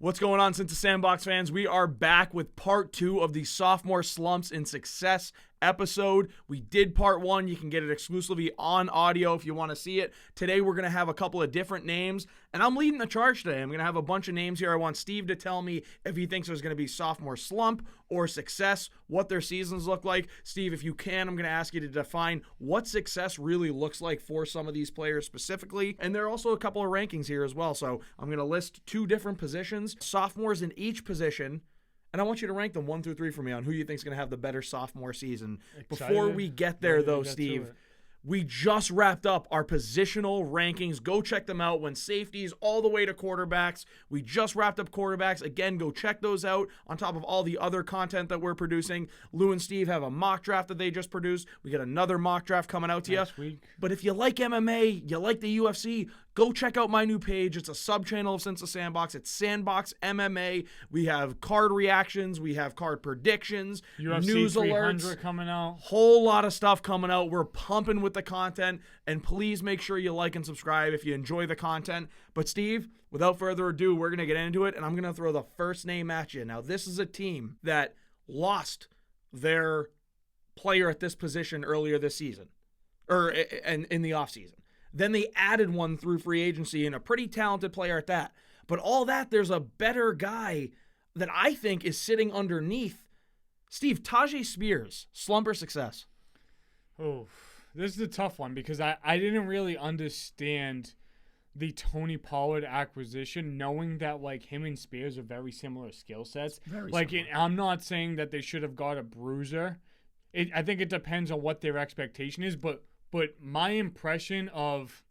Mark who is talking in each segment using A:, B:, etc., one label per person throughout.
A: What's going on, Since the Sandbox fans? We are back with part 2 of the Sophomore Slumps in Success episode. We did part 1. You can get it exclusively on audio if you want to see it. Today we're going to have a couple of different names, and I'm leading the charge today. I'm going to have a bunch of names here. I want Steve to tell me if he thinks there's going to be sophomore slump or success, what their seasons look like. Steve, if you can, I'm going to ask you to define what success really looks like for some of these players specifically. And there are also a couple of rankings here as well. So I'm going to list 2 different positions, sophomores in each position, and I want you to rank them 1 through 3 for me on who you think is going to have the better sophomore season.
B: Excited.
A: Before we get there, though, Steve, we just wrapped up our positional rankings. Go check them out. When safeties all the way to quarterbacks. We just wrapped up quarterbacks. Again, go check those out on top of all the other content that we're producing. Lou and Steve have a mock draft that they just produced. We got another mock draft coming out to
B: next
A: you.
B: week.
A: But if you like MMA, you like the UFC, go check out my new page. It's a sub-channel of Since the Sandbox. It's Sandbox MMA. We have card reactions. We have card predictions.
B: UFC
A: news
B: 300
A: alerts.
B: coming out.
A: Whole lot of stuff coming out. We're pumping with the content. And please make sure you like and subscribe if you enjoy the content. But Steve, without further ado, we're going to get into it. And I'm going to throw the first name at you. Now, this is a team that lost their player at this position earlier this season. Or in the offseason. Then they added one through free agency and a pretty talented player at that. But all that, there's a better guy that I think is sitting underneath. Steve, Tyjae Spears, slump or success?
B: Oh, this is a tough one because I didn't really understand the Tony Pollard acquisition, knowing that like him and Spears are very similar skill sets.
A: Very
B: like,
A: similar.
B: I'm not saying that they should have got a bruiser. I think it depends on what their expectation is, but my impression of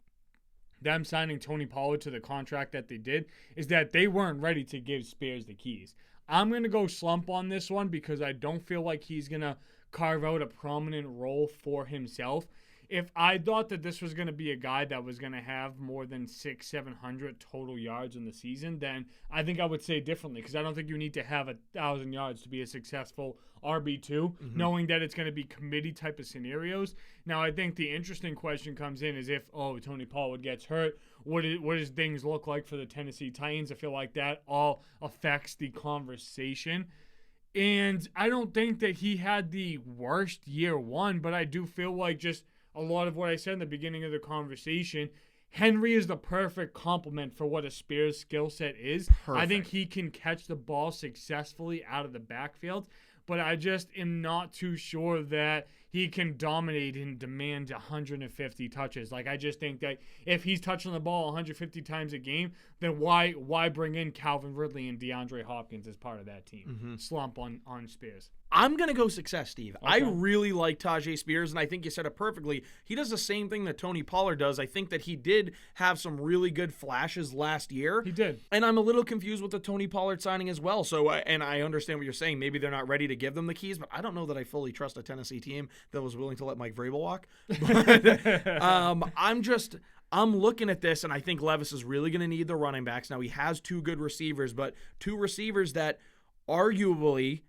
B: them signing Tony Pollard to the contract that they did is that they weren't ready to give Spears the keys. I'm going to go slump on this one because I don't feel like he's going to carve out a prominent role for himself. If I thought that this was going to be a guy that was going to have more than 600-700 total yards in the season, then I think I would say differently because I don't think you need to have 1,000 yards to be a successful RB2, knowing that it's going to be committee type of scenarios. Now, I think the interesting question comes in is if, Tony Pollard gets hurt, what does things look like for the Tennessee Titans? I feel like that all affects the conversation. And I don't think that he had the worst year one, but I do feel like just a lot of what I said in the beginning of the conversation, Henry is the perfect complement for what a Spears skill set is.
A: Perfect.
B: I think he can catch the ball successfully out of the backfield, but I just am not too sure that he can dominate and demand 150 touches. Like, I just think that if he's touching the ball 150 times a game, then why bring in Calvin Ridley and DeAndre Hopkins as part of that team? Slump on Spears.
A: I'm going to go success, Steve.
B: Okay.
A: I really like Tyjae Spears, and I think you said it perfectly. He does the same thing that Tony Pollard does. I think that he did have some really good flashes last year.
B: He did.
A: And I'm a little confused with the Tony Pollard signing as well. So, and I understand what you're saying. Maybe they're not ready to give them the keys, but I don't know that I fully trust a Tennessee team that was willing to let Mike Vrabel walk. But I'm looking at this, and I think Levis is really going to need the running backs. Now, he has 2 good receivers, but 2 receivers that arguably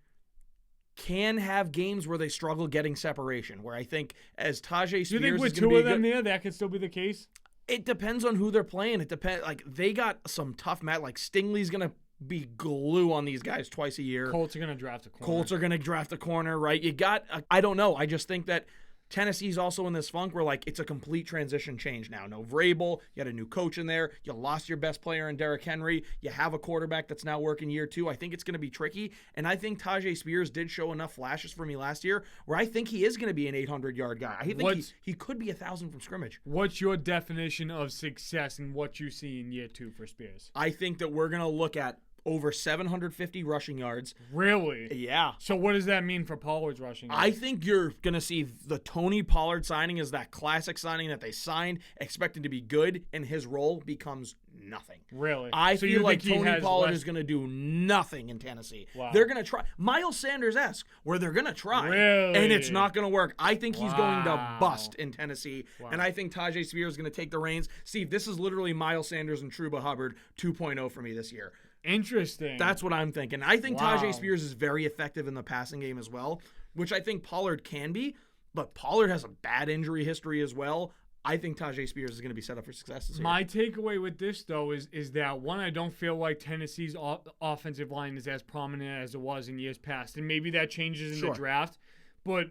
A: can have games where they struggle getting separation, where I think as Tyjae Spears
B: Do you think with
A: is going to
B: 2
A: be
B: of them
A: good,
B: there, that could still be the case?
A: it depends on who they're playing. It depends. Like, they got some tough match. Like, Stingley's going to be glue on these guys twice a year.
B: Colts are going to draft a corner.
A: Colts are going to draft a corner, right? You got, I don't know. I just think that Tennessee's also in this funk where, like, it's a complete transition change now. No Vrabel. You got a new coach in there. You lost your best player in Derrick Henry. You have a quarterback that's now working year 2. I think it's going to be tricky. And I think Tyjae Spears did show enough flashes for me last year where I think he is going to be an 800-yard guy. I think he could be 1,000 from scrimmage.
B: What's your definition of success and what you see in year 2 for Spears?
A: I think that we're going to look at over 750 rushing yards.
B: Really?
A: Yeah.
B: So what does that mean for Pollard's rushing yards?
A: I think you're going to see the Tony Pollard signing is that classic signing that they signed, expected to be good, and his role becomes nothing.
B: Really?
A: I
B: So
A: feel
B: you
A: like
B: think he
A: Tony
B: has
A: Pollard
B: less-
A: is going to do nothing in Tennessee.
B: Wow.
A: They're going to try. Miles Sanders-esque, where they're going to try.
B: Really?
A: And it's not going to work. I think he's going to
B: Wow.
A: bust in Tennessee.
B: Wow.
A: And I think Tyjae Spears is going to take the reins. Steve, this is literally Miles Sanders and Truba Hubbard 2.0 for me this year.
B: Interesting.
A: That's what I'm thinking. I think
B: Wow.
A: Tyjae Spears is very effective in the passing game as well, which I think Pollard can be, but Pollard has a bad injury history as well. I think Tyjae Spears is going to be set up for success this year.
B: My takeaway with this, though, is that, one, I don't feel like Tennessee's offensive line is as prominent as it was in years past. And maybe that changes in the draft. But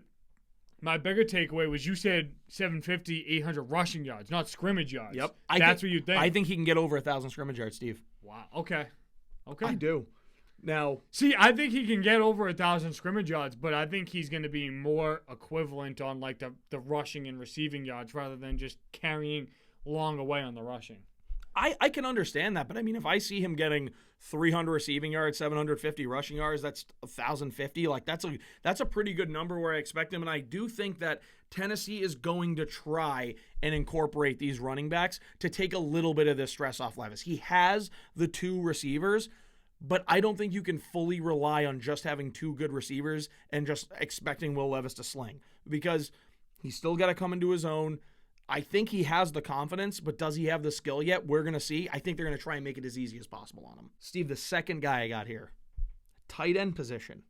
B: my bigger takeaway was you said 750, 800 rushing yards, not scrimmage yards.
A: Yep.
B: That's what you think.
A: I think he can get over 1,000 scrimmage yards, Steve.
B: Wow. Okay.
A: I do. Now,
B: see, I think he can get over 1,000 scrimmage yards, but I think he's going to be more equivalent on like the rushing and receiving yards rather than just carrying long away on the rushing.
A: I can understand that, but I mean, if I see him getting 300 receiving yards, 750 rushing yards, that's 1,050. Like that's a pretty good number where I expect him, and I do think that Tennessee is going to try and incorporate these running backs to take a little bit of this stress off Levis. He has the 2 receivers. But I don't think you can fully rely on just having 2 good receivers and just expecting Will Levis to sling, because he's still got to come into his own. I think he has the confidence, but does he have the skill yet? We're going to see. I think they're going to try and make it as easy as possible on him. Steve, the second guy I got here, tight end position.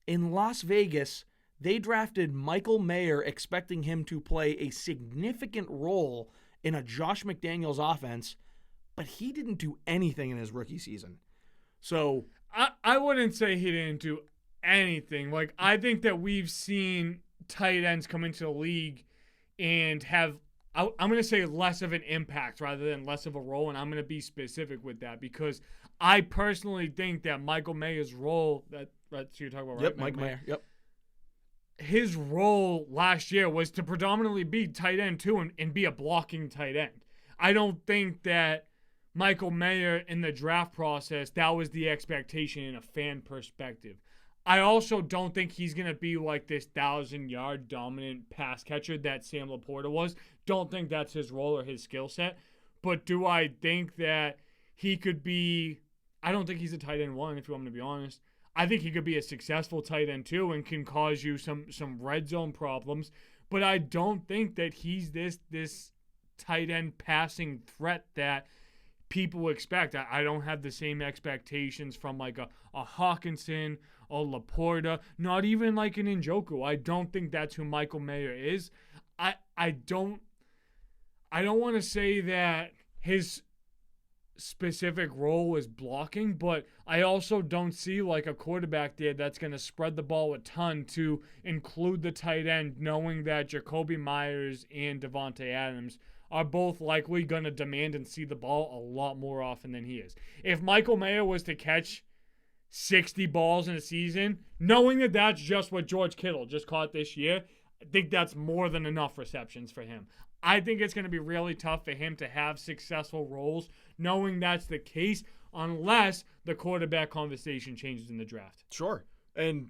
A: In Las Vegas, they drafted Michael Mayer expecting him to play a significant role in a Josh McDaniels offense, but he didn't do anything in his rookie season. So
B: I wouldn't say he didn't do anything. Like, I think that we've seen tight ends come into the league and have, I'm going to say, less of an impact rather than less of a role, and I'm going to be specific with that because I personally think that Michael Mayer's role, that's what you're talking about, right?
A: Yep, Mike Mayer. Yep.
B: His role last year was to predominantly be tight end too and be a blocking tight end. I don't think that Michael Mayer in the draft process, that was the expectation in a fan perspective. I also don't think he's going to be like this 1,000-yard dominant pass catcher that Sam Laporta was. Don't think that's his role or his skill set. But do I think that he could be – I don't think he's a tight end 1, if you want me to be honest. I think he could be a successful tight end 2 and can cause you some red zone problems. But I don't think that he's this tight end passing threat that – people expect. I don't have the same expectations from like a Hawkinson or Laporta, not even like an Njoku. I don't think that's who Michael Mayer is. I don't want to say that his specific role is blocking, but I also don't see like a quarterback there that's going to spread the ball a ton to include the tight end, knowing that Jacoby Myers and Devontae Adams are both likely going to demand and see the ball a lot more often than he is. If Michael Mayer was to catch 60 balls in a season, knowing that that's just what George Kittle just caught this year, I think that's more than enough receptions for him. I think it's going to be really tough for him to have successful roles, knowing that's the case, unless the quarterback conversation changes in the draft.
A: Sure. And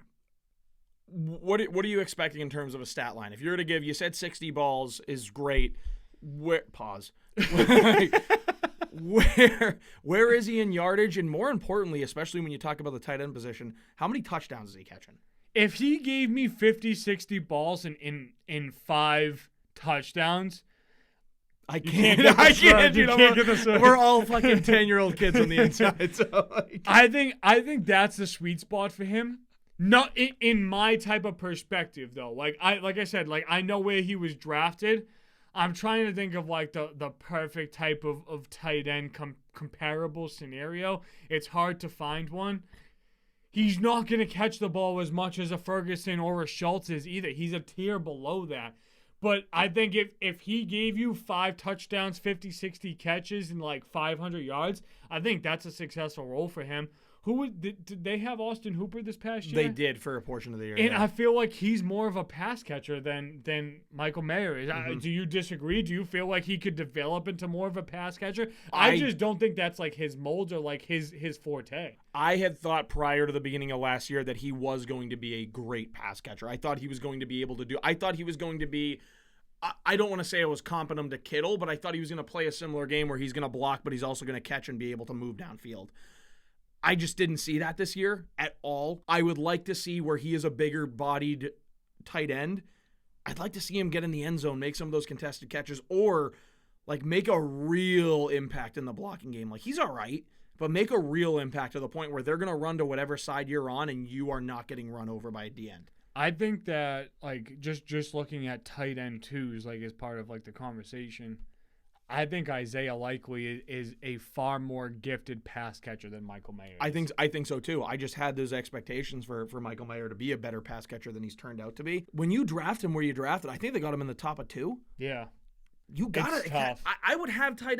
A: what are you expecting in terms of a stat line? If you were to give, you said 60 balls is great. Pause. Where is he in yardage? And more importantly, especially when you talk about the tight end position, how many touchdowns is he catching?
B: If he gave me 50, 60 balls in 5 touchdowns,
A: I can't get this. We're all fucking 10-year-old kids on the inside. So
B: I think that's the sweet spot for him. Not in my type of perspective though. Like I said, I know where he was drafted. I'm trying to think of like the perfect type of tight end comparable scenario. It's hard to find one. He's not going to catch the ball as much as a Ferguson or a Schultz is either. He's a tier below that. But I think if he gave you 5 touchdowns, 50, 60 catches, and like 500 yards, I think that's a successful role for him. Did they have Austin Hooper this past year?
A: They did for a portion of the year.
B: And I feel like he's more of a pass catcher than Michael Mayer is.
A: Mm-hmm.
B: Do you disagree? Do you feel like he could develop into more of a pass catcher? I just don't think that's like his mold or like his forte.
A: I had thought prior to the beginning of last year that he was going to be a great pass catcher. I thought he was going to be able to do – I thought he was going to be – I don't want to say it was competent to Kittle, but I thought he was going to play a similar game where he's going to block, but he's also going to catch and be able to move downfield. I just didn't see that this year at all. I would like to see where he is a bigger-bodied tight end. I'd like to see him get in the end zone, make some of those contested catches, or like make a real impact in the blocking game. Like he's all right, but make a real impact to the point where they're going to run to whatever side you're on and you are not getting run over by a D end.
B: I think that like just looking at tight end twos like as part of like the conversation, I think Isaiah Likely is a far more gifted pass catcher than Michael Mayer is.
A: I think so too. I just had those expectations for Michael Mayer to be a better pass catcher than he's turned out to be. When you draft him where you drafted, I think they got him in the top of 2.
B: Yeah.
A: You got
B: It's tough.
A: I would have tight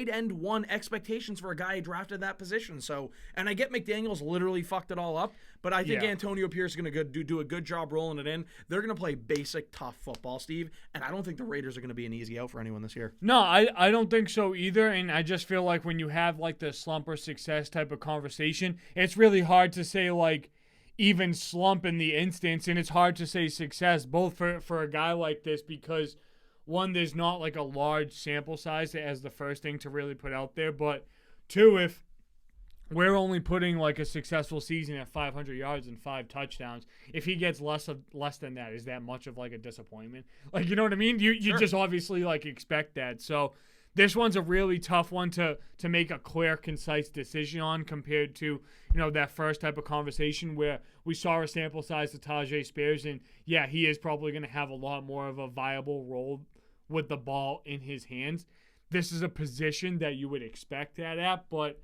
A: end one expectations for a guy drafted that position. So, and I get McDaniels literally fucked it all up, but I think Antonio Pierce is going to do a good job rolling it in. They're going to play basic, tough football, Steve, and I don't think the Raiders are going to be an easy out for anyone this year.
B: No, I don't think so either. And I just feel like when you have like the slump or success type of conversation, it's really hard to say like even slump in the instance, and it's hard to say success both for a guy like this because one, there's not like a large sample size as the first thing to really put out there. But two, if we're only putting like a successful season at 500 yards and 5 touchdowns, if he gets less than that, is that much of like a disappointment? Like, you know what I mean? You
A: Sure.
B: just obviously like expect that. So this one's a really tough one to make a clear, concise decision on compared to, that first type of conversation where we saw a sample size of Tyjae Spears, and yeah, he is probably going to have a lot more of a viable role with the ball in his hands. This is a position that you would expect that at, but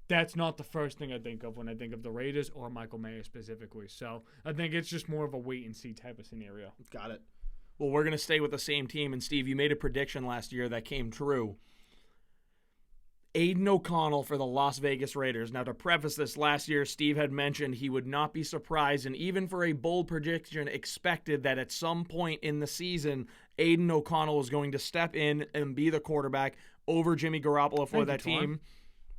B: that's not the first thing I think of when I think of the Raiders or Michael Mayer specifically. So I think it's just more of a wait-and-see type of scenario.
A: Got it. Well, we're going to stay with the same team, and Steve, you made a prediction last year that came true. Aiden O'Connell for the Las Vegas Raiders. Now, to preface this, last year, Steve had mentioned he would not be surprised, and even for a bold prediction, expected that at some point in the season, Aiden O'Connell was going to step in and be the quarterback over Jimmy Garoppolo for that team.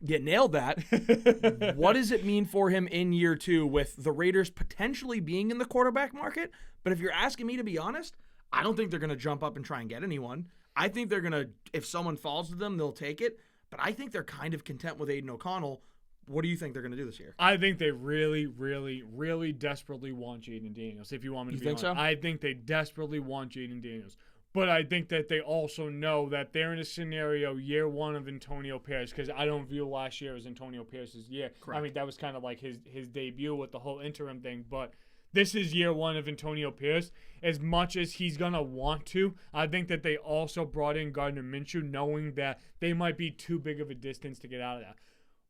A: You nailed that. What does it mean for him in year 2 with the Raiders potentially being in the quarterback market? But if you're asking me to be honest, I don't think they're going to jump up and try and get anyone. I think they're going to, if someone falls to them, they'll take it. But I think they're kind of content with Aiden O'Connell. What do you think they're going to do this year?
B: I think they really, really, really desperately want Jaden Daniels, if you want me to be honest.
A: So?
B: I think they desperately want Jaden Daniels. But I think that they also know that they're in a scenario year 1 of Antonio Pierce, because I don't view last year as Antonio Pierce's year.
A: Correct.
B: I mean, that was kind of like his debut with the whole interim thing. But this is year 1 of Antonio Pierce. As much as he's going to want to, I think that they also brought in Gardner Minshew knowing that they might be too big of a distance to get out of that.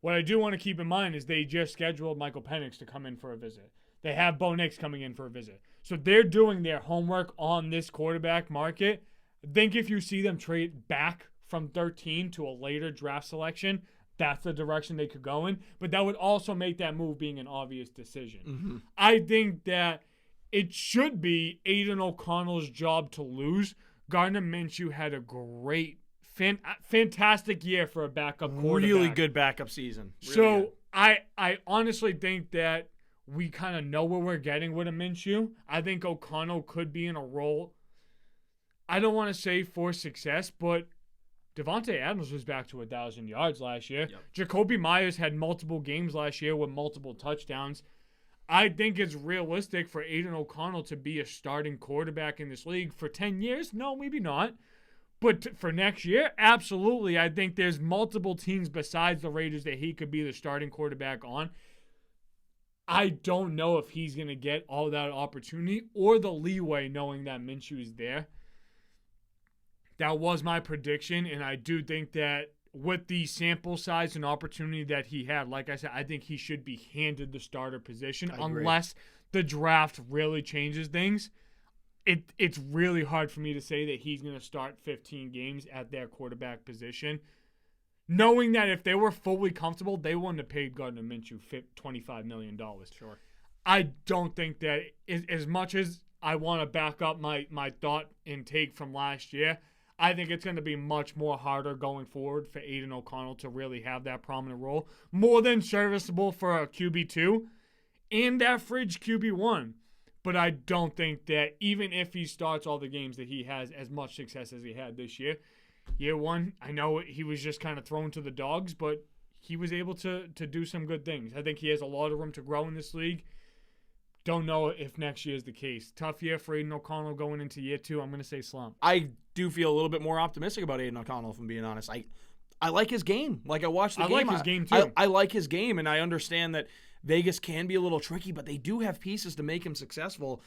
B: What I do want to keep in mind is they just scheduled Michael Penix to come in for a visit. They have Bo Nix coming in for a visit. So they're doing their homework on this quarterback market. I think if you see them trade back from 13 to a later draft selection, that's the direction they could go in. But that would also make that move being an obvious decision.
A: Mm-hmm.
B: I think that it should be Aiden O'Connell's job to lose. Gardner Minshew had a great, fantastic year for a backup quarterback.
A: Really good backup season. Really
B: So
A: good.
B: I honestly think that we kind of know what we're getting with a Minshew. I think O'Connell could be in a role, I don't want to say for success, but Devontae Adams was back to 1,000 yards last year.
A: Yep.
B: Jacoby Myers had multiple games last year with multiple touchdowns. I think it's realistic for Aiden O'Connell to be a starting quarterback in this league for 10 years. No, maybe not. But for next year, absolutely. I think there's multiple teams besides the Raiders that he could be the starting quarterback on. I don't know if he's going to get all that opportunity or the leeway knowing that Minshew is there. That was my prediction, and I do think that with the sample size and opportunity that he had, like I said, I think he should be handed the starter position unless the draft really changes things. It's really hard for me to say that he's going to start 15 games at their quarterback position, knowing that if they were fully comfortable, they wouldn't have paid Gardner Minshew $25 million.
A: Sure.
B: I don't think that as much as I want to back up my thought and take from last year, I think it's going to be much more harder going forward for Aiden O'Connell to really have that prominent role. More than serviceable for a QB2 and that fridge QB1. But I don't think that even if he starts all the games that he has as much success as he had this year, year 1, I know he was just kind of thrown to the dogs, but he was able to do some good things. I think he has a lot of room to grow in this league. Don't know if next year is the case. Tough year for Aiden O'Connell going into year 2. I'm going to say slump.
A: I do feel a little bit more optimistic about Aiden O'Connell, if I'm being honest. I like his game. Like, I watched the game.
B: I like his game, too.
A: I like his game, and I understand that Vegas can be a little tricky, but they do have pieces to make him successful.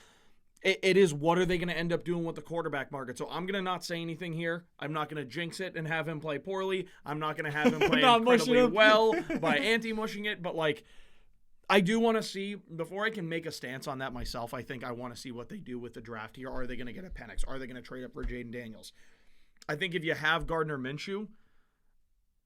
A: It is, what are they going to end up doing with the quarterback market? So I'm going to not say anything here. I'm not going to jinx it and have him play poorly. I'm not going to have him play incredibly well by anti-mushing it. But, like, I do want to see, before I can make a stance on that myself, I think I want to see what they do with the draft here. Are they going to get a Penix? Are they going to trade up for Jaden Daniels? I think if you have Gardner Minshew,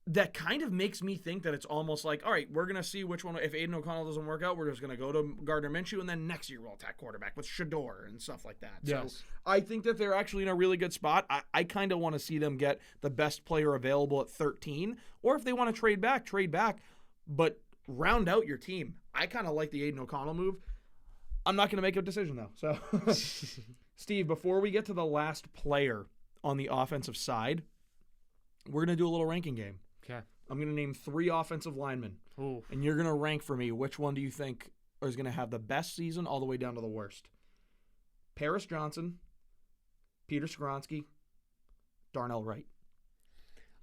A: that kind of makes me think that it's almost like, all right, we're going to see which one. If Aiden O'Connell doesn't work out, we're just going to go to Gardner Minshew, and then next year we'll attack quarterback with Shador and stuff like that.
B: Yes.
A: So I think that they're actually in a really good spot. I kind of want to see them get the best player available at 13, or if they want to trade back, but round out your team. I kind of like the Aiden O'Connell move. I'm not going to make a decision, though. So, Steve, before we get to the last player on the offensive side, we're going to do a little ranking game.
B: Okay.
A: I'm going to name 3 offensive linemen.
B: Ooh.
A: And you're going to rank for me which one do you think is going to have the best season all the way down to the worst. Paris Johnson, Peter Skoronski, Darnell Wright.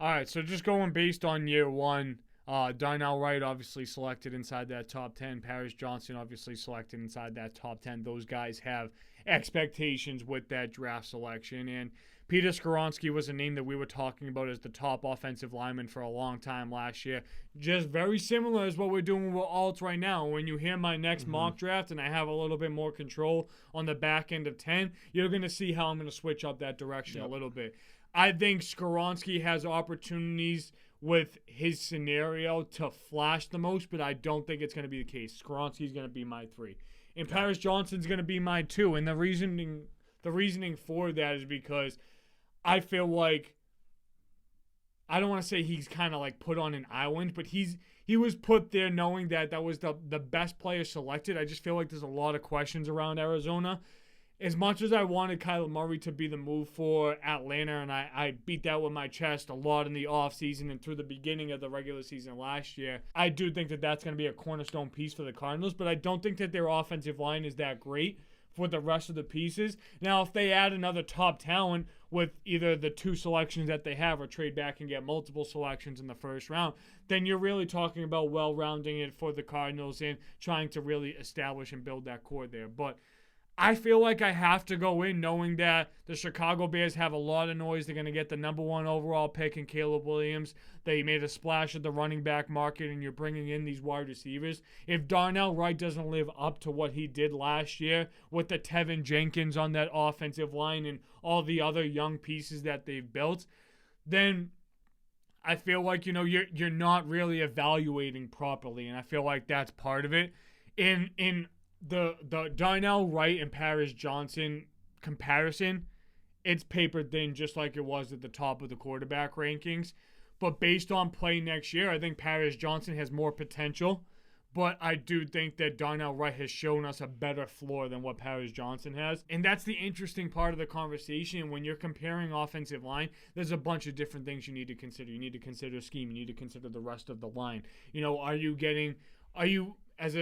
B: All right, so just going based on year one, Darnell Wright obviously selected inside that top 10. Paris Johnson obviously selected inside that top 10. Those guys have expectations with that draft selection. And Peter Skoronski was a name that we were talking about as the top offensive lineman for a long time last year. Just very similar as what we're doing with alts right now. When you hear my next mock draft and I have a little bit more control on the back end of 10, you're going to see how I'm going to switch up that direction a little bit. I think Skoronski has opportunities with his scenario to flash the most, but I don't think it's going to be the case. Skoronski's going to be my 3. And Paris Johnson's going to be my 2. And the reasoning for that is because I feel like, I don't want to say he's kind of like put on an island, but he was put there knowing that was the best player selected. I just feel like there's a lot of questions around Arizona. As much as I wanted Kyler Murray to be the move for Atlanta, and I beat that with my chest a lot in the offseason and through the beginning of the regular season last year, I do think that that's going to be a cornerstone piece for the Cardinals, but I don't think that their offensive line is that great for the rest of the pieces. Now, if they add another top talent with either the 2 selections that they have or trade back and get multiple selections in the first round, then you're really talking about well-rounding it for the Cardinals and trying to really establish and build that core there. But I feel like I have to go in knowing that the Chicago Bears have a lot of noise. They're going to get the number 1 overall pick in Caleb Williams. They made a splash at the running back market, and you're bringing in these wide receivers. If Darnell Wright doesn't live up to what he did last year with the Tevin Jenkins on that offensive line and all the other young pieces that they've built, then I feel like, you're not really evaluating properly, and I feel like that's part of it. In the Darnell Wright and Paris Johnson comparison, it's paper thin just like it was at the top of the quarterback rankings. But based on play next year, I think Paris Johnson has more potential. But I do think that Darnell Wright has shown us a better floor than what Paris Johnson has. And that's the interesting part of the conversation. When you're comparing offensive line, there's a bunch of different things you need to consider. You need to consider scheme. You need to consider the rest of the line. Are you as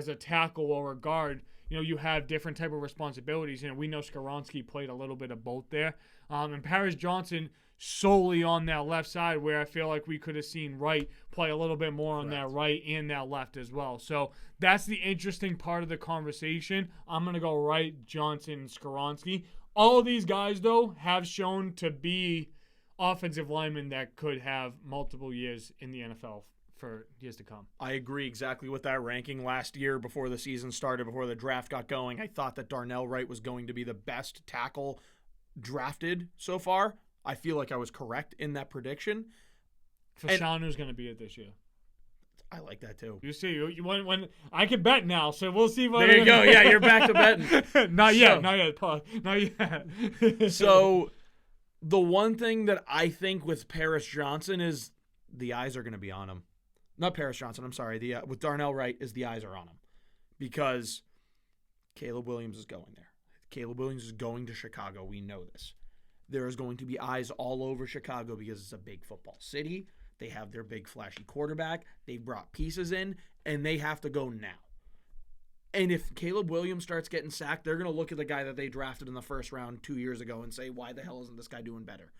B: a tackle or a guard, you have different type of responsibilities. We know Skoronski played a little bit of both there. And Paris Johnson solely on that left side, where I feel like we could have seen Wright play a little bit more on that right and that left as well. So that's the interesting part of the conversation. I'm going to go Wright, Johnson, Skoronski. All of these guys, though, have shown to be offensive linemen that could have multiple years in the NFL for years to come.
A: I agree exactly with that ranking. Last year, before the season started, before the draft got going, I thought that Darnell Wright was going to be the best tackle drafted so far. I feel like I was correct in that prediction.
B: Fashanu's going to be it this year.
A: I like that too.
B: You see, when I can bet now, so we'll see.
A: There you go. Yeah, you're back to betting.
B: Not yet.
A: So the one thing that I think with Paris Johnson is the eyes are going to be on him. Not Paris Johnson, I'm sorry. With Darnell Wright is the eyes are on him. Because Caleb Williams is going there. Caleb Williams is going to Chicago. We know this. There is going to be eyes all over Chicago because it's a big football city. They have their big flashy quarterback. They've brought pieces in, and they have to go now. And if Caleb Williams starts getting sacked, they're going to look at the guy that they drafted in the first round 2 years ago and say, why the hell isn't this guy doing better?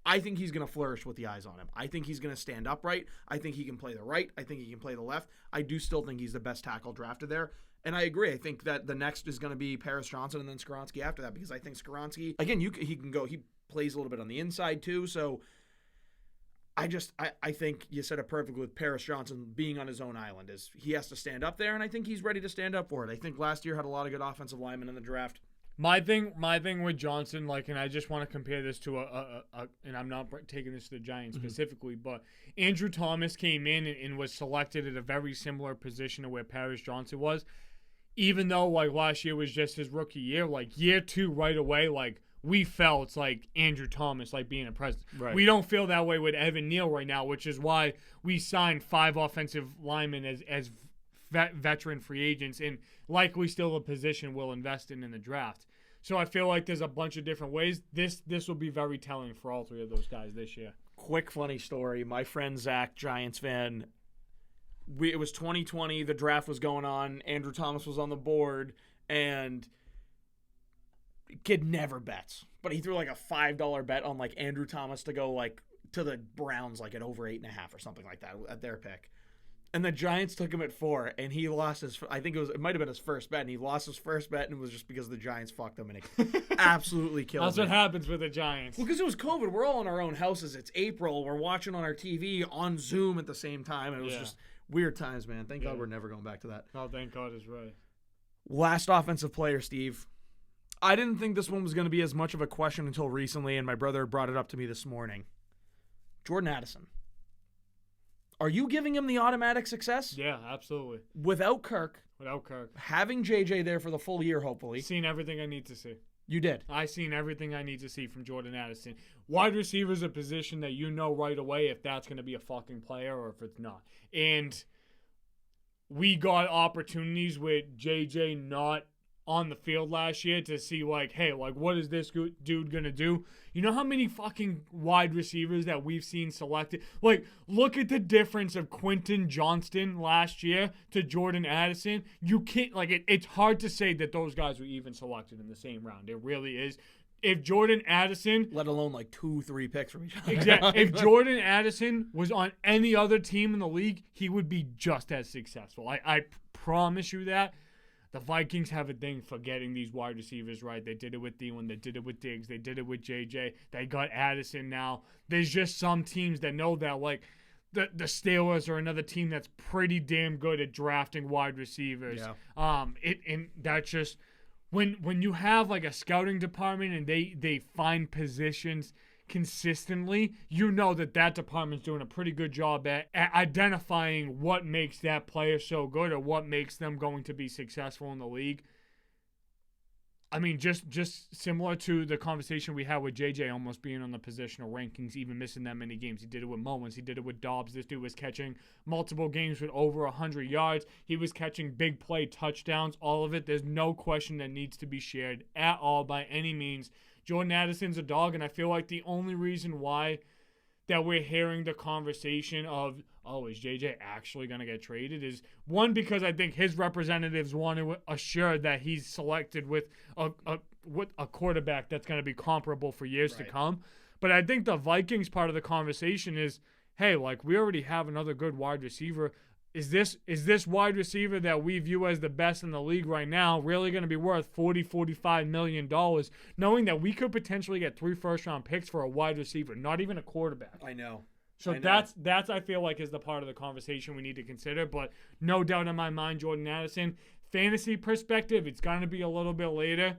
A: I think he's going to flourish with the eyes on him. I think he's going to stand upright. I think he can play the right. I think he can play the left. I do still think he's the best tackle drafted there. And I agree. I think that the next is going to be Paris Johnson and then Skoronski after that, because I think Skoronski, again, he can go. He plays a little bit on the inside too. So I think you said it perfectly with Paris Johnson being on his own island. Is he has to stand up there, and I think he's ready to stand up for it. I think last year had a lot of good offensive linemen in the draft.
B: My thing with Johnson, like, and I just want to compare this to and I'm not taking this to the Giants specifically, but Andrew Thomas came in and was selected at a very similar position to where Paris Johnson was. Even though, like, last year was just his rookie year, like, year 2 right away, like, we felt like Andrew Thomas, like, being a president.
A: Right.
B: We don't feel that way with Evan Neal right now, which is why we signed 5 offensive linemen as veteran free agents and likely still a position we'll invest in the draft. So I feel like there's a bunch of different ways. This will be very telling for all 3 of those guys this year.
A: Quick funny story. My friend Zach, Giants fan, it was 2020. The draft was going on. Andrew Thomas was on the board, and kid never bets. But he threw like a $5 bet on like Andrew Thomas to go like to the Browns like at over 8.5 or something like that at their pick. And the Giants took him at 4, and he lost his. I think it might have been his first bet, and he lost his first bet, and it was just because the Giants fucked him, and it absolutely killed him.
B: That's what happens with the Giants.
A: Well, because it was COVID, we're all in our own houses. It's April. We're watching on our TV on Zoom at the same time, and it was just weird times, man. Thank God we're never going back to that.
B: Oh, thank God is right.
A: Last offensive player, Steve. I didn't think this one was going to be as much of a question until recently, and my brother brought it up to me this morning. Jordan Addison. Are you giving him the automatic success?
B: Yeah, absolutely.
A: Without Kirk.
B: Having
A: JJ there for the full year, hopefully.
B: Seen everything I need to see.
A: You did.
B: I seen everything I need to see from Jordan Addison. Wide receiver is a position that you know right away if that's going to be a fucking player or if it's not. And we got opportunities with JJ not on the field last year to see, like, hey, like, what is this dude going to do? You know how many fucking wide receivers that we've seen selected? Like, look at the difference of Quentin Johnston last year to Jordan Addison. You can't, like, it's hard to say that those guys were even selected in the same round. It really is. If Jordan Addison...
A: Let alone, like, 2-3 picks from each other.
B: Exactly. If Jordan Addison was on any other team in the league, he would be just as successful. I promise you that. The Vikings have a thing for getting these wide receivers right. They did it with Thielen. They did it with Diggs. They did it with JJ. They got Addison now. There's just some teams that know that, like the Steelers are another team that's pretty damn good at drafting wide receivers.
A: Yeah.
B: And that's just when you have like a scouting department and they find positions consistently, you know that department's doing a pretty good job at identifying what makes that player so good or what makes them going to be successful in the league. I mean, just similar to the conversation we had with JJ almost being on the positional rankings, even missing that many games. He did it with Mullins. He did it with Dobbs. This dude was catching multiple games with over 100 yards. He was catching big play touchdowns, all of it. There's no question that needs to be shared at all by any means. Jordan Addison's a dog, and I feel like the only reason why that we're hearing the conversation of, oh, is JJ actually going to get traded is, one, because I think his representatives want to assure that he's selected with a quarterback that's going to be comparable for years to come. But I think the Vikings part of the conversation is, hey, like, we already have another good wide receiver. Is this wide receiver that we view as the best in the league right now really going to be worth $45 million, knowing that we could potentially get 3 first-round picks for a wide receiver, not even a quarterback?
A: I know.
B: So that's I feel like is the part of the conversation we need to consider. But no doubt in my mind, Jordan Addison, fantasy perspective, it's going to be a little bit later.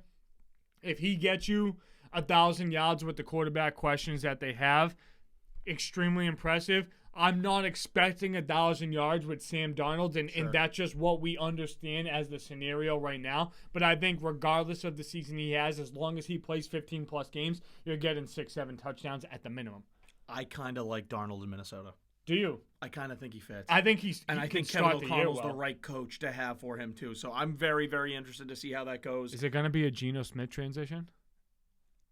B: If he gets you 1,000 yards with the quarterback questions that they have, extremely impressive. I'm not expecting 1,000 yards with Sam Darnold, and that's just what we understand as the scenario right now. But I think regardless of the season he has, as long as he plays 15-plus games, you're getting 6-7 touchdowns at the minimum.
A: I kind of like Darnold in Minnesota.
B: Do you?
A: I kind of think he fits.
B: I think
A: I think Kevin O'Connell's the right coach to have for him, too. So I'm very, very interested to see how that goes.
B: Is it going to be a Geno Smith transition?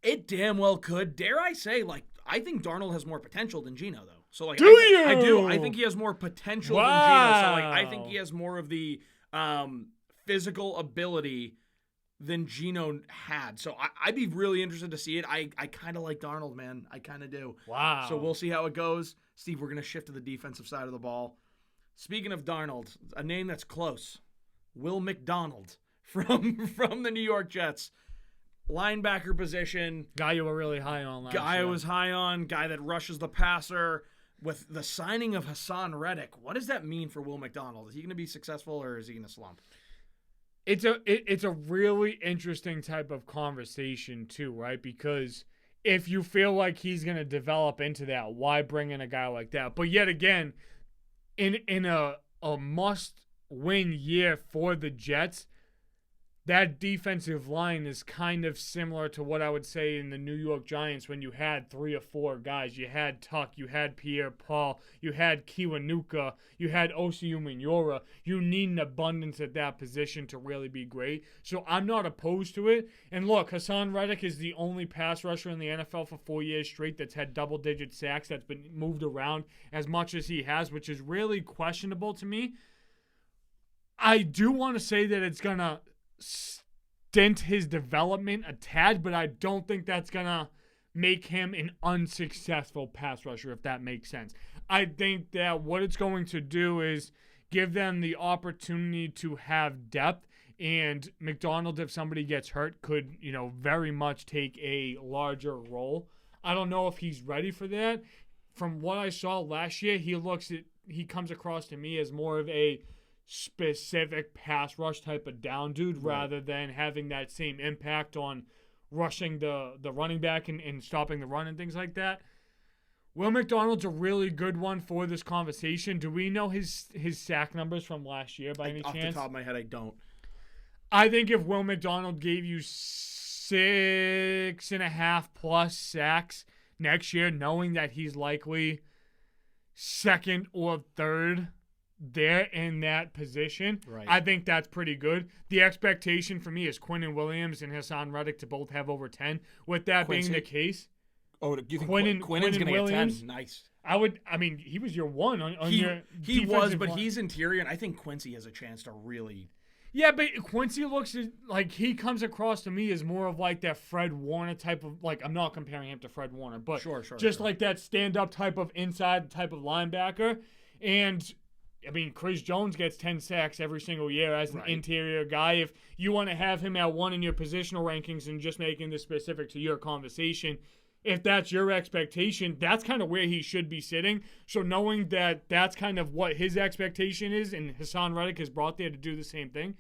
A: It damn well could. Dare I say, like, I think Darnold has more potential than Geno, though. So, like, I do. I think he has more potential than Geno. So, like, I think he has more of the physical ability than Geno had. So I'd be really interested to see it. I kind of like Darnold, man. I kind of do.
B: Wow.
A: So we'll see how it goes. Steve, we're going to shift to the defensive side of the ball. Speaking of Darnold, a name that's close, Will McDonald from the New York Jets. Linebacker position.
B: Guy you were really high on last year.
A: Guy I was high on. Guy that rushes the passer. With the signing of Hassan Reddick, what does that mean for Will McDonald? Is he going to be successful or is he going to slump?
B: It's a really interesting type of conversation too, right? Because if you feel like he's going to develop into that, why bring in a guy like that? But yet again, in a must-win year for the Jets, that defensive line is kind of similar to what I would say in the New York Giants when you had 3 or 4 guys. You had Tuck, you had Pierre-Paul, you had Kiwanuka, you had Osi Umenyiora. You need an abundance at that position to really be great. So I'm not opposed to it. And look, Hassan Reddick is the only pass rusher in the NFL for 4 years straight that's had double-digit sacks, that's been moved around as much as he has, which is really questionable to me. I do want to say that it's going to stint his development a tad, but I don't think that's gonna make him an unsuccessful pass rusher, if that makes sense. I think that what it's going to do is give them the opportunity to have depth, and McDonald, if somebody gets hurt, could, very much take a larger role. I don't know if he's ready for that. From what I saw last year, he comes across to me as more of a specific pass rush type of down dude, rather than having that same impact on rushing the running back and stopping the run and things like that. Will McDonald's a really good one for this conversation. Do we know his sack numbers from last year by any chance?
A: Off the top of my head, I don't.
B: I think if Will McDonald gave you 6.5 plus sacks next year, knowing that he's likely second or third there in that position,
A: right,
B: I think that's pretty good. The expectation for me is Quinnen Williams and Hassan Reddick to both have over 10. With that being the case,
A: do you think
B: Quinnen's
A: going to get 10? Nice.
B: He was your one on your
A: He was, but
B: line.
A: He's interior, and I think Quincy has a chance to really.
B: Yeah, but Quincy looks like he comes across to me as more of like that Fred Warner type of, like, I'm not comparing him to Fred Warner, but
A: sure,
B: like that stand-up type of inside type of linebacker. And Chris Jones gets 10 sacks every single year as an interior guy. If you want to have him at 1 in your positional rankings, and just making this specific to your conversation, if that's your expectation, that's kind of where he should be sitting. So knowing that that's kind of what his expectation is, and Hassan Reddick is brought there to do the same thing,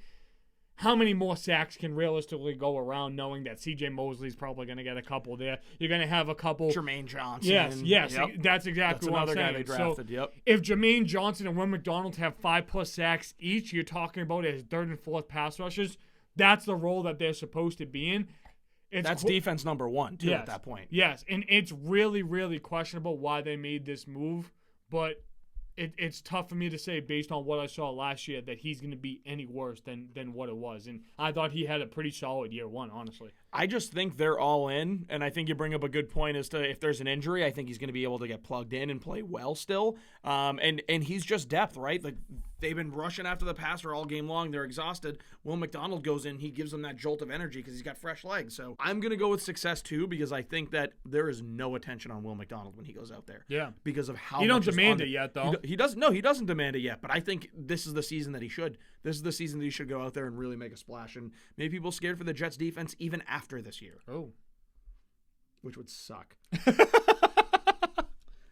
B: how many more sacks can realistically go around, knowing that C.J. Mosley's probably going to get a couple there? You're going to have a couple.
A: Jermaine Johnson.
B: Yes,
A: Yep.
B: That's exactly what I'm saying.
A: Guy they drafted,
B: so if Jermaine Johnson and Will McDonald have 5+ sacks each, you're talking about as 3rd and 4th pass rushers. That's the role that they're supposed to be in.
A: That's defense number 1, too, at that point.
B: Yes, and it's really, really questionable why they made this move, but it's tough for me to say based on what I saw last year that he's going to be any worse than what it was. And I thought he had a pretty solid year 1, honestly.
A: I just think they're all in, and I think you bring up a good point as to if there's an injury, I think he's going to be able to get plugged in and play well still. And he's just depth, right? Like, they've been rushing after the passer all game long. They're exhausted. Will McDonald goes in. He gives them that jolt of energy because he's got fresh legs. So I'm going to go with success, too, because I think that there is no attention on Will McDonald when he goes out there.
B: Yeah.
A: Because of how
B: he don't demand it yet, though.
A: He doesn't demand it yet, but I think this is the season that he should. This is the season that he should go out there and really make a splash. And maybe people scared for the Jets defense even after this year.
B: Oh.
A: Which would suck.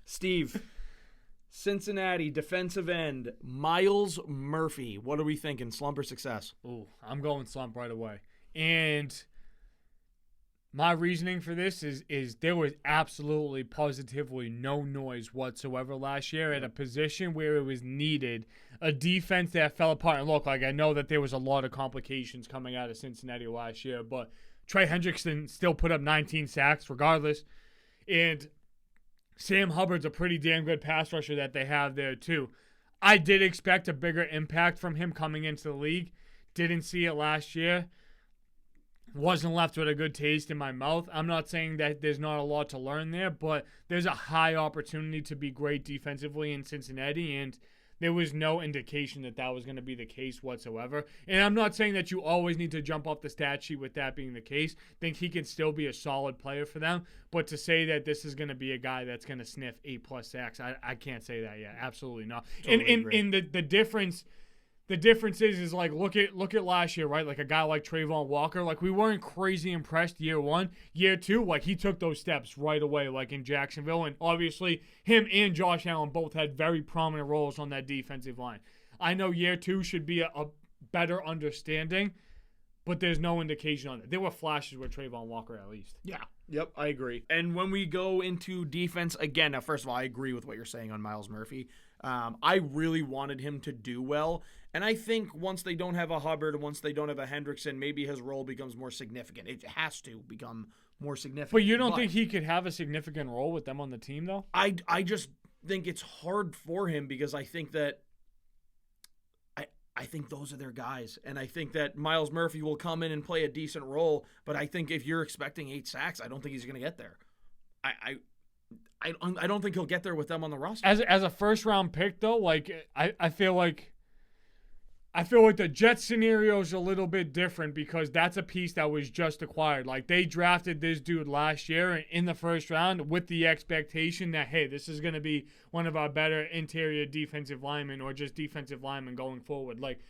A: Steve, Cincinnati defensive end, Myles Murphy. What are we thinking? Slump or success?
B: Oh, I'm going slump right away. And my reasoning for this is there was absolutely, positively no noise whatsoever last year at a position where it was needed. A defense that fell apart. And look, I know that there was a lot of complications coming out of Cincinnati last year, but Trey Hendrickson still put up 19 sacks regardless. And Sam Hubbard's a pretty damn good pass rusher that they have there too. I did expect a bigger impact from him coming into the league. Didn't see it last year. Wasn't left with a good taste in my mouth. I'm not saying that there's not a lot to learn there, but there's a high opportunity to be great defensively in Cincinnati, and there was no indication that that was going to be the case whatsoever. And I'm not saying that you always need to jump off the stat sheet with that being the case. I think he can still be a solid player for them. But to say that this is going to be a guy that's going to sniff 8+ sacks, I can't say that yet. Absolutely not.
A: Totally
B: and the difference. The difference is like look at last year, right? Like a guy like Trayvon Walker, like we weren't crazy impressed year 1. Year 2, like he took those steps right away, like in Jacksonville, and obviously him and Josh Allen both had very prominent roles on that defensive line. I know year 2 should be a better understanding, but there's no indication on it. There were flashes with Trayvon Walker at least.
A: Yeah. Yep, I agree. And when we go into defense, again, now first of all, I agree with what you're saying on Myles Murphy. I really wanted him to do well. And I think once they don't have a Hubbard, once they don't have a Hendrickson, maybe his role becomes more significant. It has to become more significant.
B: But you don't think he could have a significant role with them on the team, though?
A: I just think it's hard for him because I think that I think those are their guys. And I think that Myles Murphy will come in and play a decent role. But I think if you're expecting 8 sacks, I don't think he's going to get there. I don't think he'll get there with them on the roster.
B: As a first-round pick, though, like I feel like the Jets scenario is a little bit different because that's a piece that was just acquired. Like they drafted this dude last year in the first round with the expectation that, hey, this is going to be one of our better interior defensive linemen or just defensive linemen going forward. Like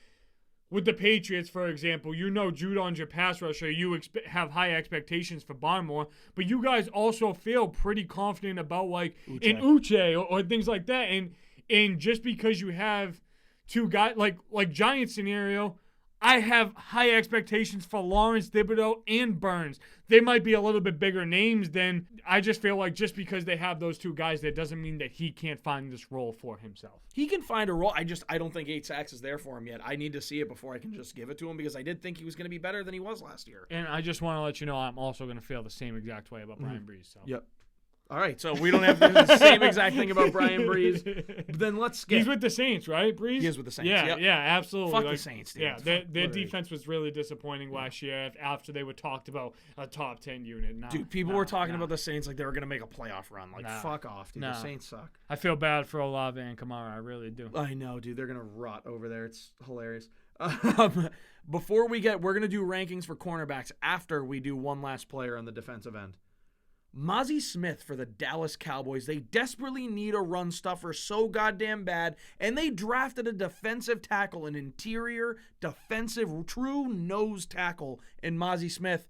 B: with the Patriots, for example, Judon's your pass rusher. You have high expectations for Barmore, but you guys also feel pretty confident about like in Uche or things like that. And just because you have two guys like Giants scenario, I have high expectations for Lawrence, Thibodeau, and Burns. They might be a little bit bigger names than I just feel like just because they have those two guys, that doesn't mean that he can't find this role for himself.
A: He can find a role. I don't think 8 sacks is there for him yet. I need to see it before I can just give it to him because I did think he was going to be better than he was last year.
B: And I just want to let you know I'm also going to feel the same exact way about Brian Breeze. So.
A: Yep. All right, so we don't have to do the same exact thing about Brian Breeze. Then let's skip.
B: He's with the Saints, right, Breeze?
A: He is with the Saints.
B: Yeah,
A: yep.
B: yeah, absolutely.
A: Fuck the Saints, dude.
B: Yeah, their defense was really disappointing last year after they were talked about a top 10 unit.
A: Dude, people were talking about the Saints like they were going to make a playoff run. Like, fuck off, dude. The Saints suck.
B: I feel bad for Olave and Kamara. I really do.
A: I know, dude. They're going to rot over there. It's hilarious. Before we're going to do rankings for cornerbacks after we do one last player on the defensive end. Mozzie Smith for the Dallas Cowboys. They desperately need a run stuffer so goddamn bad, and they drafted a defensive tackle, an interior defensive true nose tackle in Mozzie Smith.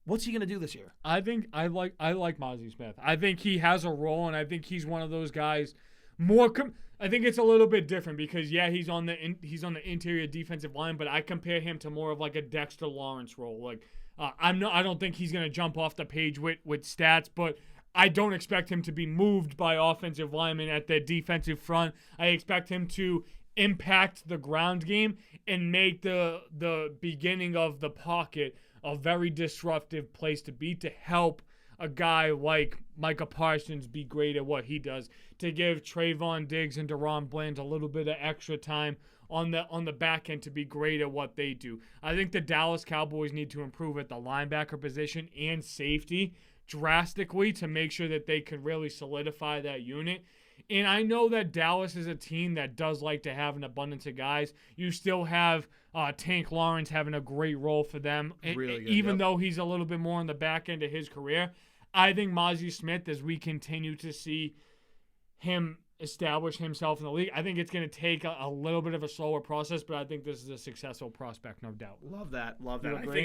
A: What's he going to do this year?
B: I think I like Mozzie Smith. I think he has a role, and I think he's one of those guys I think it's a little bit different because he's on the interior defensive line, but I compare him to more of like a Dexter Lawrence role. Like I don't think he's going to jump off the page with stats, but I don't expect him to be moved by offensive linemen at the defensive front. I expect him to impact the ground game and make the beginning of the pocket a very disruptive place to be to help a guy like Micah Parsons be great at what he does, to give Trayvon Diggs and Deron Bland a little bit of extra time on the back end to be great at what they do. I think the Dallas Cowboys need to improve at the linebacker position and safety drastically to make sure that they can really solidify that unit. And I know that Dallas is a team that does like to have an abundance of guys. You still have Tank Lawrence having a great role for them,
A: really good,
B: even though he's a little bit more on the back end of his career. I think Mozzie Smith, as we continue to see him establish himself in the league, I think it's going to take a little bit of a slower process, but I think this is a successful prospect, no doubt.
A: Love that.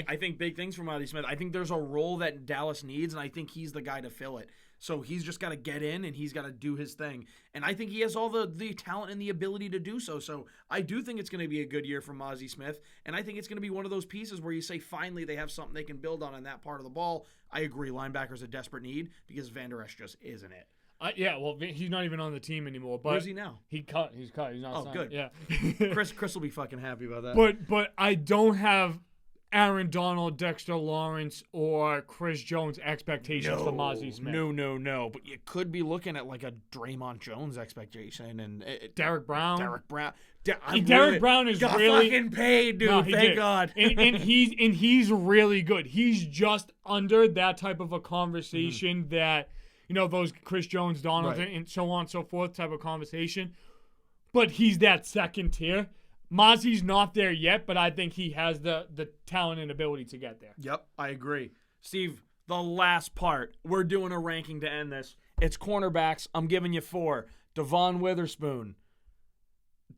A: I think big things from Mozzie Smith. I think there's a role that Dallas needs, and I think he's the guy to fill it. So he's just got to get in, and he's got to do his thing. And I think he has all the talent and the ability to do so. So I do think it's going to be a good year for Mozzie Smith, and I think it's going to be one of those pieces where you say finally they have something they can build on in that part of the ball. I agree, linebacker's a desperate need because Van Der Esch just isn't it.
B: Yeah, well, he's not even on the team anymore. But
A: where's he now?
B: He's cut. He's not signed.
A: Good.
B: Yeah.
A: Chris will be fucking happy about that.
B: But I don't have Aaron Donald, Dexter Lawrence, or Chris Jones expectations for Mozzie Smith.
A: No. But you could be looking at like a Draymond Jones expectation and
B: Derek Brown.
A: Derek Brown is
B: got really
A: fucking paid, dude.
B: No,
A: Thank God.
B: and he's really good. He's just under that type of a conversation that those Chris Jones, Donald, and so on and so forth type of conversation. but he's that second tier. Mozzie's not there yet, but I think he has the talent and ability to get there.
A: Yep, I agree. Steve, the last part. We're doing a ranking to end this. It's cornerbacks. I'm giving you 4. Devon Witherspoon,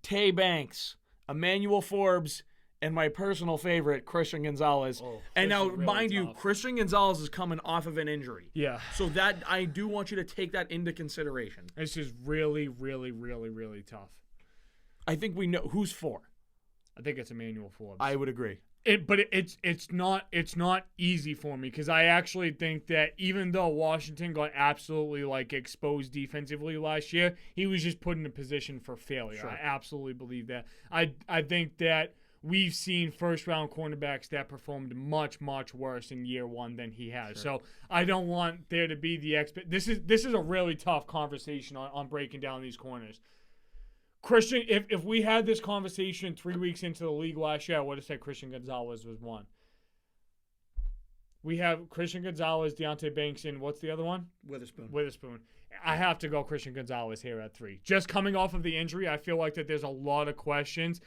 A: Tay Banks, Emmanuel Forbes, and my personal favorite, Christian Gonzalez. And now,
B: really
A: mind you,
B: tough.
A: Christian Gonzalez is coming off of an injury.
B: Yeah.
A: So that I do want you to take that into consideration.
B: This is really, really, really, really tough.
A: I think we know who's 4.
B: I think it's Emmanuel Forbes.
A: I would agree.
B: It's not easy for me because I actually think that even though Washington got absolutely like exposed defensively last year, he was just put in a position for failure.
A: Sure.
B: I absolutely believe that. I think that we've seen first-round cornerbacks that performed much, much worse in year 1 than he has.
A: Sure.
B: So I don't want there to be the This is a really tough conversation on breaking down these corners. Christian, if we had this conversation 3 weeks into the league last year, I would have said Christian Gonzalez was 1. We have Christian Gonzalez, Deontay Banks, and what's the other one? Witherspoon. I have to go Christian Gonzalez here at 3. Just coming off of the injury, I feel like that there's a lot of questions.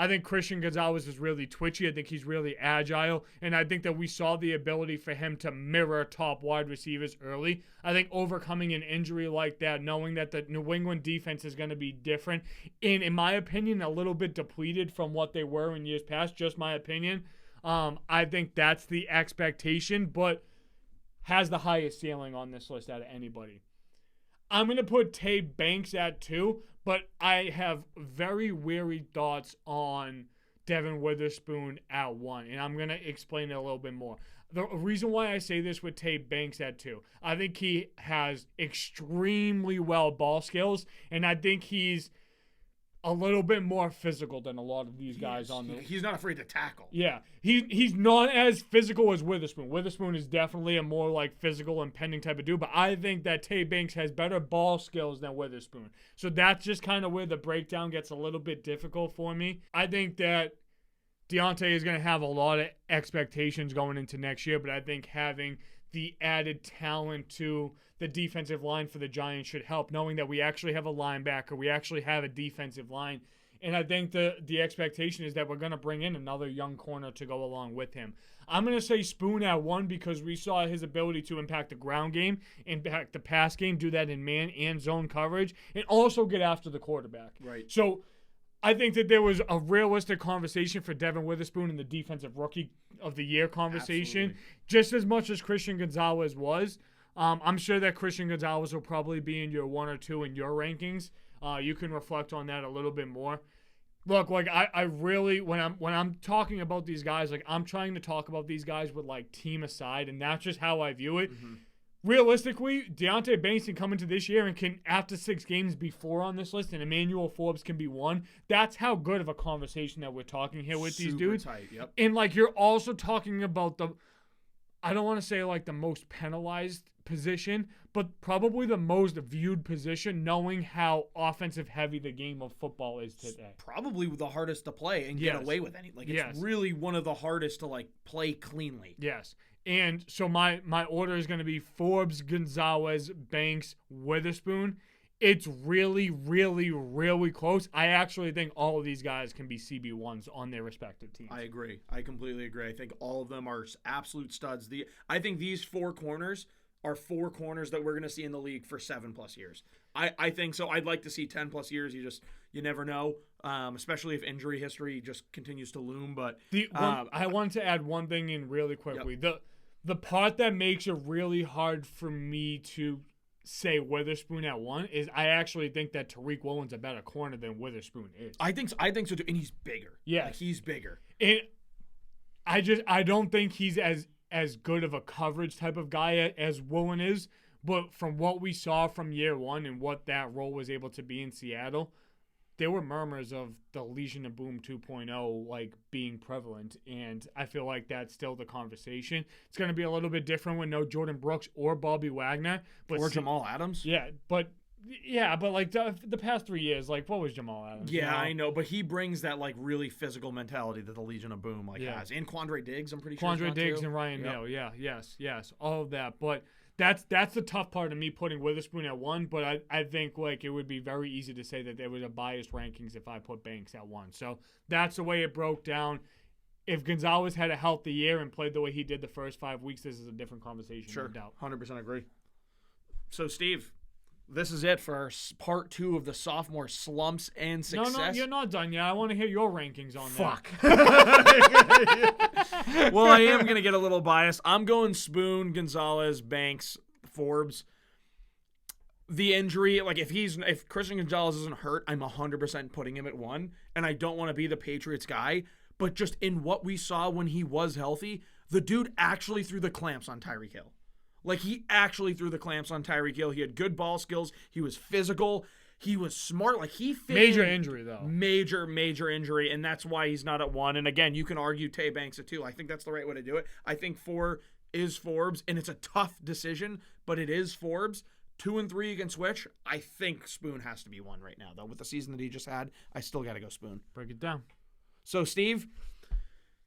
B: I think Christian Gonzalez is really twitchy. I think he's really agile. And I think that we saw the ability for him to mirror top wide receivers early. I think overcoming an injury like that, knowing that the New England defense is going to be different, and in my opinion, a little bit depleted from what they were in years past, just my opinion. I think that's the expectation, but has the highest ceiling on this list out of anybody. I'm going to put Tay Banks at 2, but I have very weary thoughts on Devon Witherspoon at 1, and I'm going to explain it a little bit more. The reason why I say this with Tay Banks at 2, I think he has extremely well ball skills, and I think he's a little bit more physical than a lot of these guys on the.
A: He's not afraid to tackle.
B: Yeah, he's not as physical as Witherspoon. Witherspoon is definitely a more like physical and pending type of dude, but I think that Tay Banks has better ball skills than Witherspoon. So that's just kind of where the breakdown gets a little bit difficult for me. I think that Deontay is going to have a lot of expectations going into next year, but I think having the added talent to the defensive line for the Giants should help, knowing that we actually have a linebacker, we actually have a defensive line, and I think the expectation is that we're going to bring in another young corner to go along with him. I'm going to say Spoon at 1 because we saw his ability to impact the ground game, impact the pass game, do that in man and zone coverage, and also get after the quarterback.
A: Right.
B: So I think that there was a realistic conversation for Devon Witherspoon in the Defensive Rookie of the Year conversation,
A: Absolutely.
B: just as much as Christian Gonzalez was. I'm sure that Christian Gonzalez will probably be in your 1 or 2 in your rankings. You can reflect on that a little bit more. Look, like I really when I'm talking about these guys, like I'm trying to talk about these guys with like team aside, and that's just how I view it. Mm-hmm. Realistically, Deontay Banks can come into this year and can, after 6 games, be 4 on this list, and Emmanuel Forbes can be 1. That's how good of a conversation that we're talking here with these dudes.
A: Tight, yep.
B: And like you're also talking about I don't want to say like the most penalized position, but probably the most viewed position, knowing how offensive heavy the game of football is today.
A: Probably the hardest to play and get away with any. Like it's really one of the hardest to like play cleanly.
B: Yes. And so my order is going to be Forbes, Gonzalez, Banks, Witherspoon. It's really, really, really close. I actually think all of these guys can be CB1s on their respective teams.
A: I agree. I completely agree. I think all of them are absolute studs. I think these 4 corners are 4 corners that we're going to see in the league for 7+ years. I think so. I'd like to see 10+ years. You never know, especially if injury history just continues to loom. But
B: I wanted to add one thing in really quickly.
A: Yep.
B: The part that makes it really hard for me to say Witherspoon at 1 is I actually think that Tariq Woolen's a better corner than Witherspoon is.
A: I think so too, and he's bigger.
B: Yeah,
A: like he's bigger.
B: And I don't think he's as good of a coverage type of guy as Woolen is. But from what we saw from year 1 and what that role was able to be in Seattle, there were murmurs of the Legion of Boom 2.0 like being prevalent, and I feel like that's still the conversation. It's going to be a little bit different with no Jordan Brooks or Bobby Wagner, but
A: or Jamal Adams.
B: Yeah, but like the past 3 years, like what was Jamal Adams?
A: Yeah, I know, but he brings that like really physical mentality that the Legion of Boom has. And Quandre Diggs, I'm pretty sure.
B: Quandre Diggs and Ryan Neal. Yeah, yes, all of that, but That's the tough part of me putting Witherspoon at 1, but I think like it would be very easy to say that there was a biased rankings if I put Banks at 1. So that's the way it broke down. If Gonzalez had a healthy year and played the way he did the first 5 weeks, this is a different conversation.
A: Sure,
B: no doubt.
A: 100% agree. So, Steve, this is it for our part 2 of the sophomore slumps and success.
B: No, you're not done yet. I want to hear your rankings on
A: that. Fuck. Well, I am going to get a little biased. I'm going Spoon, Gonzalez, Banks, Forbes. The injury, like if Christian Gonzalez isn't hurt, I'm 100% putting him at 1, and I don't want to be the Patriots guy. But just in what we saw when he was healthy, the dude actually threw the clamps on Tyreek Hill. Like, he actually threw the clamps on Tyreek Hill. He had good ball skills. He was physical. He was smart. Like, he fit
B: Major injury, though.
A: Major injury, and that's why he's not at 1. And again, you can argue Tay Banks at 2. I think that's the right way to do it. I think 4 is Forbes, and it's a tough decision, but it is Forbes. 2 and 3 you can switch. I think Spoon has to be 1 right now, though. With the season that he just had, I still got to go Spoon.
B: Break it down.
A: So, Steve,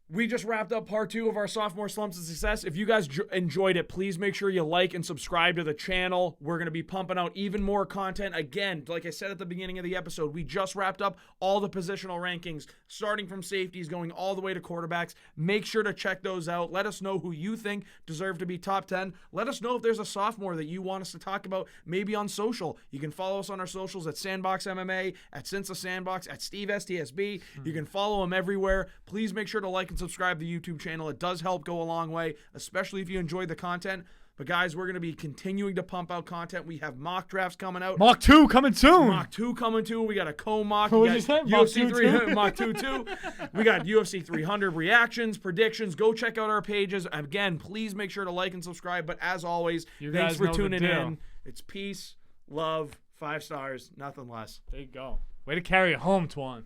A: we just wrapped up part 2 of our sophomore slumps and success. If you guys enjoyed it, please make sure you like and subscribe to the channel. We're going to be pumping out even more content. Again, like I said at the beginning of the episode, we just wrapped up all the positional rankings, starting from safeties, going all the way to quarterbacks. Make sure to check those out. Let us know who you think deserve to be top 10. Let us know if there's a sophomore that you want us to talk about, maybe on social. You can follow us on our socials at Sandbox MMA, at Cinsa Sandbox, at Steve STSB. You can follow him everywhere. Please make sure to like and subscribe to the YouTube channel. It does help go a long way, especially if you enjoyed the content. But guys, we're going to be continuing to pump out content. We have mock drafts coming out.
B: Mock 2 coming soon.
A: Mock 2 coming too. We got a co-mock.
B: What did you say?
A: UFC 300. Mock 2 too. We got UFC 300 reactions, predictions. Go check out our pages. Again, please make sure to like and subscribe. But as always, thanks for tuning in. It's peace, love, 5 stars, nothing less.
B: There you go. Way to carry it home, Twan.